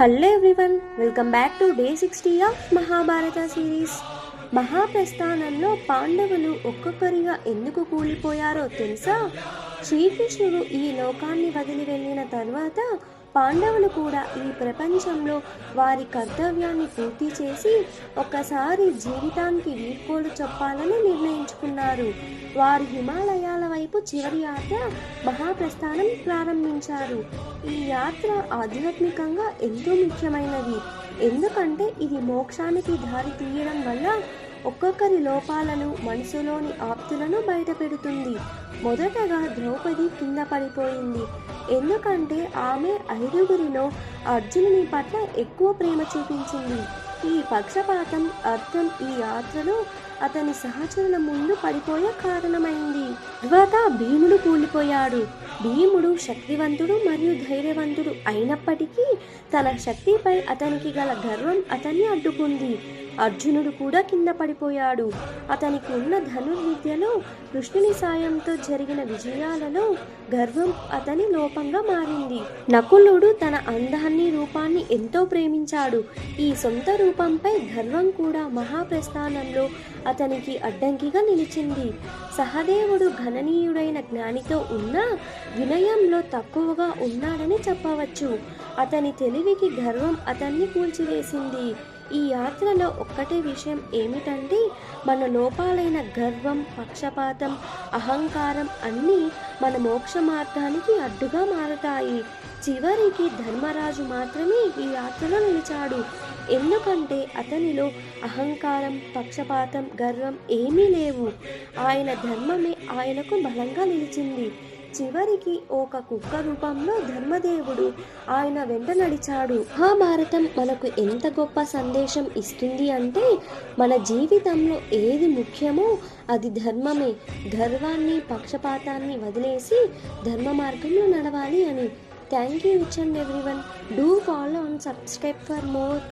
Hello everyone, welcome back to day 60 of Mahabharata series. మహాప్రస్థానంలో పాండవులు ఒక్కొక్కరిగా ఎందుకు కూలిపోయారో తెలుసా? శ్రీకృష్ణుడు ఈ లోకాన్ని వదిలి వెళ్ళిన తర్వాత పాండవులు కూడా ఈ ప్రపంచంలో వారి కర్తవ్యాన్ని పూర్తి చేసి ఒక్కసారి జీవితానికి వీడ్కోలు చెప్పాలని నిర్ణయించుకున్నారు. వారు హిమాలయాల వైపు చివరి యాత్ర మహాప్రస్థానం ప్రారంభించారు. ఈ యాత్ర ఆధ్యాత్మికంగా ఎంతో ముఖ్యమైనది, ఎందుకంటే ఇది మోక్షానికి దారి తీయడం వల్ల ఒక్కొక్కరి లోపాలను, మనసులోని ఆప్తులను బయటపెడుతుంది. మొదటగా ద్రౌపది కింద పడిపోయింది, ఎందుకంటే ఆమె 5గురిలో అర్జునుని పట్ల ఎక్కువ ప్రేమ చూపించింది. ఈ పక్షపాతం అర్థం ఈ యాత్రలో అతని సహచరుల ముందు పడిపోయే కారణమైంది. తర్వాత భీముడు కూలిపోయాడు. భీముడు శక్తివంతుడు మరియు ధైర్యవంతుడు అయినప్పటికీ తన శక్తిపై అతనికి గల గర్వం అతన్ని అడ్డుకుంది. అర్జునుడు కూడా కింద పడిపోయాడు. అతనికి ఉన్న ధనుర్విద్యలో కృష్ణుని సాయంతో జరిగిన విజయాలలో గర్వం అతని లోపంగా మారింది. నకులుడు తన అందాన్ని, రూపాన్ని ఎంతో ప్రేమించాడు. ఈ సొంత రూపంపై గర్వం కూడా మహాప్రస్థానంలో అతనికి అడ్డంకిగా నిలిచింది. సహదేవుడు గణనీయుడైన జ్ఞానితో ఉన్న వినయంలో తక్కువగా ఉన్నాడని చెప్పవచ్చు. అతని తెలివికి గర్వం అతన్ని కూల్చివేసింది. ఈ యాత్రలో ఒక్కటే విషయం ఏమిటంటే, మన లోపాలైన గర్వం, పక్షపాతం, అహంకారం అన్నీ మన మోక్ష మార్గానికి అడ్డుగా మారతాయి. చివరికి ధర్మరాజు మాత్రమే ఈ యాత్రలో నిలిచాడు, ఎందుకంటే అతనిలో అహంకారం, పక్షపాతం, గర్వం ఏమీ లేవు. ఆయన ధర్మమే ఆయనకు బలంగా నిలిచింది. చివరికి ఒక కుక్క రూపంలో ధర్మదేవుడు ఆయన వెంట నడిచాడు. మహాభారతం మనకు ఎంత గొప్ప సందేశం ఇస్తుంది అంటే, మన జీవితంలో ఏది ముఖ్యమో అది ధర్మమే. గర్వాన్ని, పక్షపాతాన్ని వదిలేసి ధర్మ మార్గంలో నడవాలి అని. Thank you each and everyone. Do follow and subscribe for more.